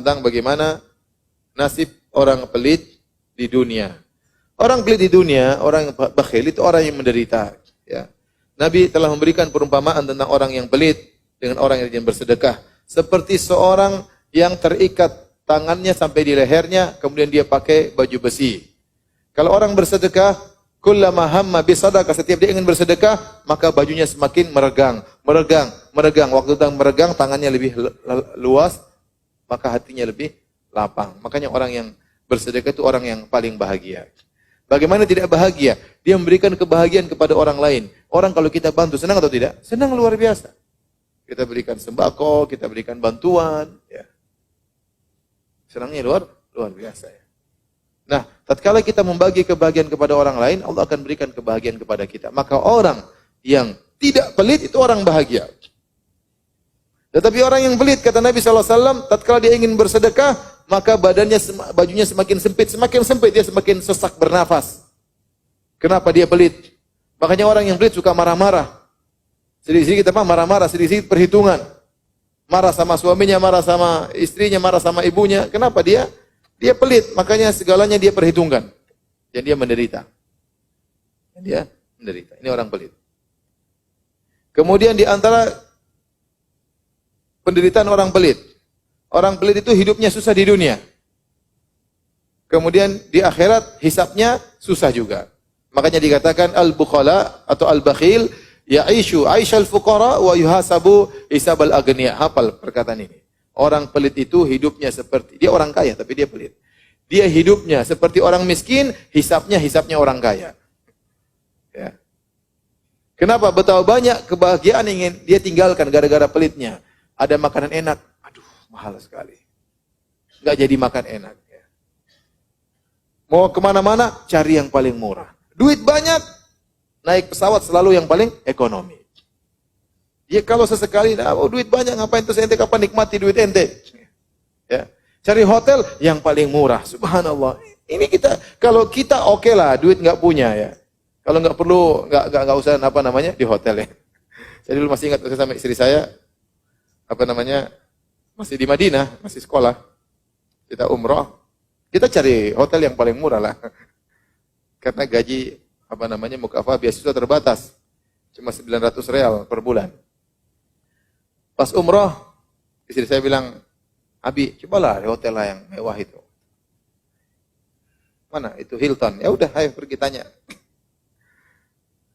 tentang bagaimana nasib orang pelit di dunia. Orang pelit di dunia, orang bakhil itu orang yang menderita. Ya. Nabi telah memberikan perumpamaan tentang orang yang pelit dengan orang yang bersedekah. Seperti seorang yang terikat tangannya sampai di lehernya, kemudian dia pakai baju besi. Kalau orang bersedekah, kullama hamma bisadaqah, setiap dia ingin bersedekah, maka bajunya semakin meregang. Waktu sedang meregang, tangannya lebih luas, maka hatinya lebih lapang. Makanya orang yang bersedekah itu orang yang paling bahagia. Bagaimana tidak bahagia? Dia memberikan kebahagiaan kepada orang lain. Orang kalau kita bantu, senang atau tidak? Senang luar biasa. Kita berikan sembako, kita berikan bantuan. Ya. Senangnya luar biasa. Ya. Nah, tatkala kita membagi kebahagiaan kepada orang lain, Allah akan berikan kebahagiaan kepada kita. Maka orang yang tidak pelit itu orang bahagia. Tetapi orang yang pelit, kata Nabi SAW, tatkala dia ingin bersedekah, maka bajunya semakin sempit dia semakin sesak bernafas. Kenapa dia pelit? Makanya orang yang pelit suka marah-marah. Sedikit-sedikit marah-marah, sedikit-sedikit perhitungan. Marah sama suaminya, marah sama istrinya, marah sama ibunya. Kenapa dia? Dia pelit, makanya segalanya dia perhitungkan. Dan dia menderita. Ini orang pelit. Kemudian di antara penderitaan orang pelit. Orang pelit itu hidupnya susah di dunia. Kemudian di akhirat hisabnya susah juga. Makanya dikatakan al-bukhala atau al-bakhil ya'ishu aishal fuqara wa yuhasabu hisabal aghnia. Hafal perkataan ini. Orang pelit itu hidupnya seperti, dia orang kaya tapi dia pelit. Dia hidupnya seperti orang miskin, hisabnya orang kaya. Ya. Kenapa? Betapa banyak kebahagiaan yang ingin dia tinggalkan gara-gara pelitnya. Ada makanan enak, aduh mahal sekali. Enggak jadi makan enak. Ya. Mau kemana-mana, cari yang paling murah. Duit banyak, naik pesawat selalu yang paling ekonomi. Dia kalau sesekali, duit banyak, ngapain terus ente, kapan nikmati duit ente? Ya. Cari hotel yang paling murah, subhanallah. Ini kita, kalau kita oke lah, duit nggak punya ya. Kalau nggak perlu, nggak usah di hotel ya. Saya dulu masih ingat sama istri saya, masih di Madinah, masih sekolah. Kita umroh, kita cari hotel yang paling murah lah. Karena gaji, mukafah beasiswa terbatas. Cuma 900 real per bulan. Pas umroh, istri saya bilang, Abi, cobalah hotel lah yang mewah itu. Mana? Itu Hilton. Ya udah, ayo pergi tanya.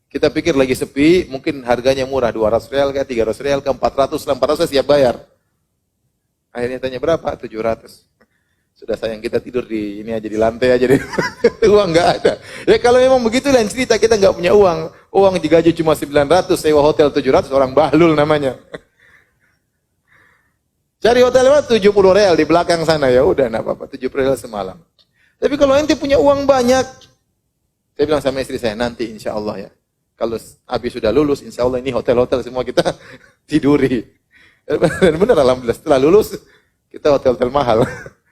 Kita pikir lagi sepi, mungkin harganya murah, 200 real ke 300 real ke 400 lah, 400 siap bayar. Akhirnya tanya berapa? 700. Sudah sayang kita tidur di ini aja, di lantai aja. Uang nggak ada. Ya kalau memang begitu lain cerita, kita nggak punya uang. Uang digaji cuma 900, sewa hotel 700, orang bahlul namanya. Cari hotel 70 real di belakang sana, ya udah enggak apa-apa, 70 real semalam. Tapi kalau ente punya uang banyak, saya bilang sama istri saya, nanti insya Allah ya. Kalau Abi sudah lulus, insya Allah ini hotel-hotel semua kita tiduri. Dan benar alhamdulillah, setelah lulus, kita hotel-hotel mahal.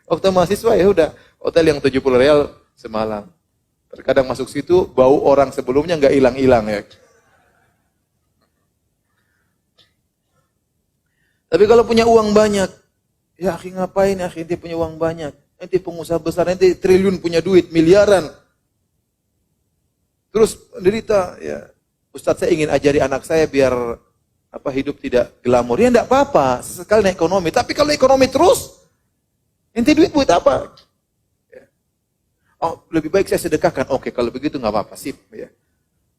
Waktu mahasiswa ya udah, hotel yang 70 real semalam. Terkadang masuk situ, bau orang sebelumnya nggak hilang-hilang ya. Tapi kalau punya uang banyak, ya akhi ngapain ya akhi, ente punya uang banyak. Ente pengusaha besar, ente triliun punya duit, miliaran. Terus menderita, ya Ustaz saya ingin ajari anak saya biar hidup tidak glamor. Ya enggak apa-apa, sesekali naik ekonomi. Tapi kalau ekonomi terus, ente duit buat apa? Ya. Oh, lebih baik saya sedekahkan. Oke, kalau begitu enggak apa-apa, sip. Ya.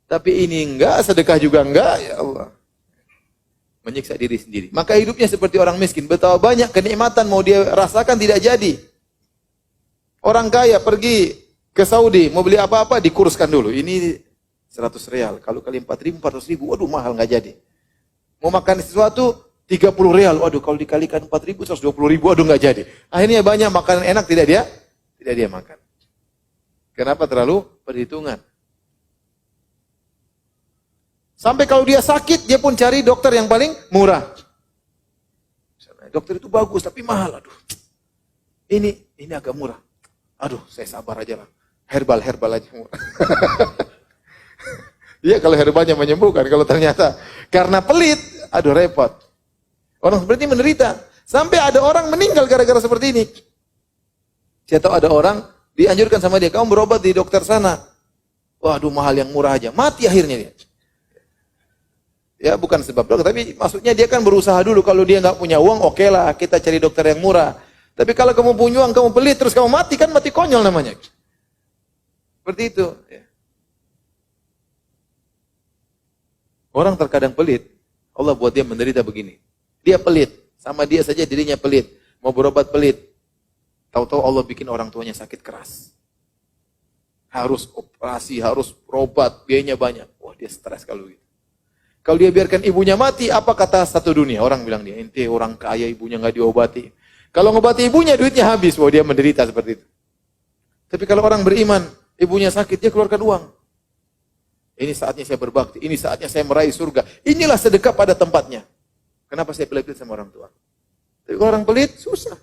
Tapi ini enggak, sedekah juga enggak, ya Allah. Menyiksa diri sendiri. Maka hidupnya seperti orang miskin. Betapa banyak kenikmatan mau dia rasakan tidak jadi. Orang kaya pergi ke Saudi, mau beli apa-apa dikurskan dulu. Ini 100 real. Kalau kali 4.000, 400.000, waduh mahal nggak jadi. Mau makan sesuatu 30 real. Waduh kalau dikalikan 4.000, 120.000, waduh nggak jadi. Akhirnya banyak makanan enak tidak dia makan. Kenapa? Terlalu perhitungan. Sampai kalau dia sakit, dia pun cari dokter yang paling murah. Dokter itu bagus, tapi mahal. Aduh, ini agak murah. Aduh, saya sabar aja lah. Herbal aja murah. Iya, kalau herbalnya menyembuhkan. Kalau ternyata karena pelit, aduh repot. Orang seperti ini menderita. Sampai ada orang meninggal gara-gara seperti ini. Saya tahu ada orang dianjurkan sama dia, kamu berobat di dokter sana. Waduh, mahal yang murah aja. Mati akhirnya dia. Ya bukan sebab dokter, tapi maksudnya dia kan berusaha dulu. Kalau dia nggak punya uang, oke lah kita cari dokter yang murah. Tapi kalau kamu punya uang, kamu pelit, terus kamu mati, kan mati konyol namanya. Seperti itu. Ya. Orang terkadang pelit, Allah buat dia menderita begini. Dia pelit, sama dia saja dirinya pelit. Mau berobat pelit. Tahu-tahu Allah bikin orang tuanya sakit keras. Harus operasi, harus berobat, biayanya banyak. Wah dia stres kalau gitu. Kalau dia biarkan ibunya mati, apa kata satu dunia? Orang bilang dia, ente orang kaya ibunya nggak diobati. Kalau ngobati ibunya, duitnya habis. Wah dia menderita seperti itu. Tapi kalau orang beriman, ibunya sakit, dia keluarkan uang. Ini saatnya saya berbakti, ini saatnya saya meraih surga. Inilah sedekah pada tempatnya. Kenapa saya pelit sama orang tua? Tapi kalau orang pelit, susah.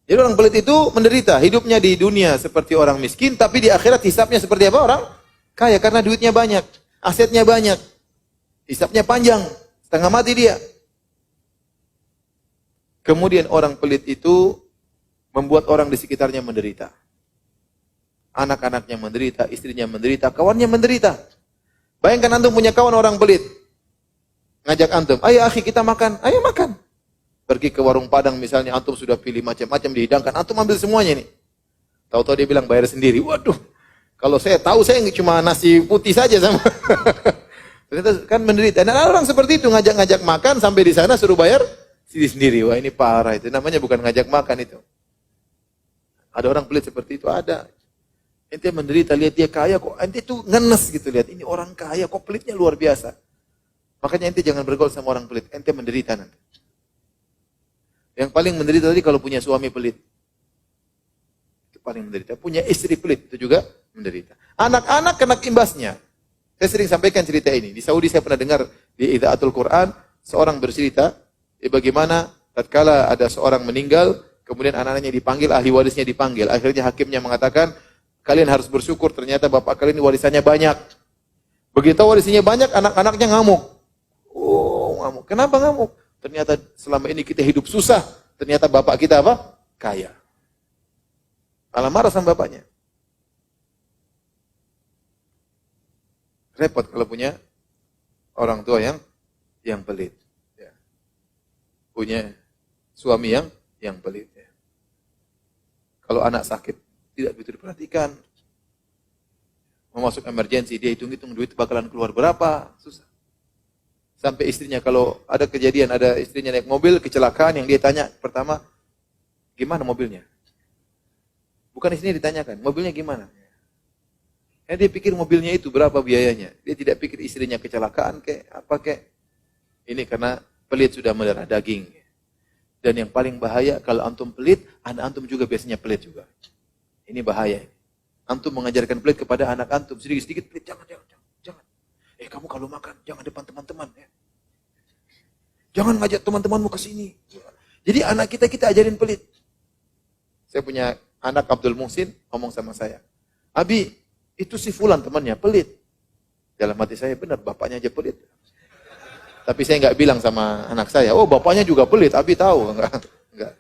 Jadi orang pelit itu menderita. Hidupnya di dunia seperti orang miskin, tapi di akhirat hisapnya seperti apa? Orang kaya, karena duitnya banyak, asetnya banyak. Hisapnya panjang, setengah mati dia. Kemudian orang pelit itu membuat orang di sekitarnya menderita. Anak-anaknya menderita, istrinya menderita, kawannya menderita. Bayangkan antum punya kawan orang pelit. Ngajak antum, ayo akhi kita makan, ayo makan. Pergi ke warung Padang misalnya, antum sudah pilih macam-macam dihidangkan, antum ambil semuanya nih. Tahu-tahu dia bilang bayar sendiri. Waduh, kalau saya tahu saya cuma nasi putih saja sama. Ternyata kan menderita. Dan orang seperti itu ngajak-ngajak makan sampai di sana suruh bayar sendiri. Wah ini parah itu. Namanya bukan ngajak makan itu. Ada orang pelit seperti itu, ada. Ente menderita, lihat dia kaya kok. Ente tuh ngenes gitu, lihat. Ini orang kaya kok pelitnya luar biasa. Makanya ente jangan bergaul sama orang pelit. Ente menderita nanti. Yang paling menderita tadi kalau punya suami pelit. Itu paling menderita. Punya istri pelit, itu juga menderita. Anak-anak kena imbasnya. Saya sering sampaikan cerita ini. Di Saudi saya pernah dengar di Idaatul Quran, seorang bercerita, bagaimana tatkala ada seorang meninggal, kemudian anak-anaknya dipanggil, ahli warisnya dipanggil. Akhirnya hakimnya mengatakan, kalian harus bersyukur, ternyata bapak kalian warisannya banyak. Begitu warisannya banyak, anak-anaknya ngamuk. Oh, ngamuk. Kenapa ngamuk? Ternyata selama ini kita hidup susah, ternyata bapak kita apa? Kaya. Malah marah sama bapaknya. Repot kalau punya orang tua yang pelit. Ya. Punya suami yang pelit. Ya. Kalau anak sakit, tidak begitu diperhatikan. Mau masuk emergensi, dia hitung-hitung duit bakalan keluar berapa, susah. Sampai istrinya kalau ada kejadian, ada istrinya naik mobil, kecelakaan, yang dia tanya pertama, gimana mobilnya? Bukan istrinya ditanyakan, mobilnya gimana? Dia pikir mobilnya itu berapa biayanya. Dia tidak pikir istrinya kecelakaan kek, apa kek. Ini karena pelit sudah mendarah daging. Dan yang paling bahaya, kalau antum pelit, anak antum juga biasanya pelit juga. Ini bahaya. Antum mengajarkan pelit kepada anak antum, sedikit-sedikit pelit, jangan. Kamu kalau makan, jangan depan teman-teman. Ya. Jangan ngajak teman-temanmu ke sini. Jadi anak kita ajarin pelit. Saya punya anak Abdul Muhsin, ngomong sama saya. Abi, itu si Fulan temannya, pelit. Dalam hati saya, benar, bapaknya aja pelit. Tapi saya nggak bilang sama anak saya, oh bapaknya juga pelit, Abi tahu. Enggak.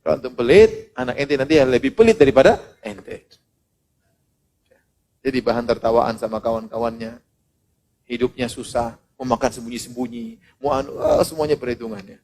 Kalau antum pelit, anak ente nanti lebih pelit daripada ente. Jadi bahan tertawaan sama kawan-kawannya. Hidupnya susah, mau makan sembunyi-sembunyi, mau semuanya perhitungannya.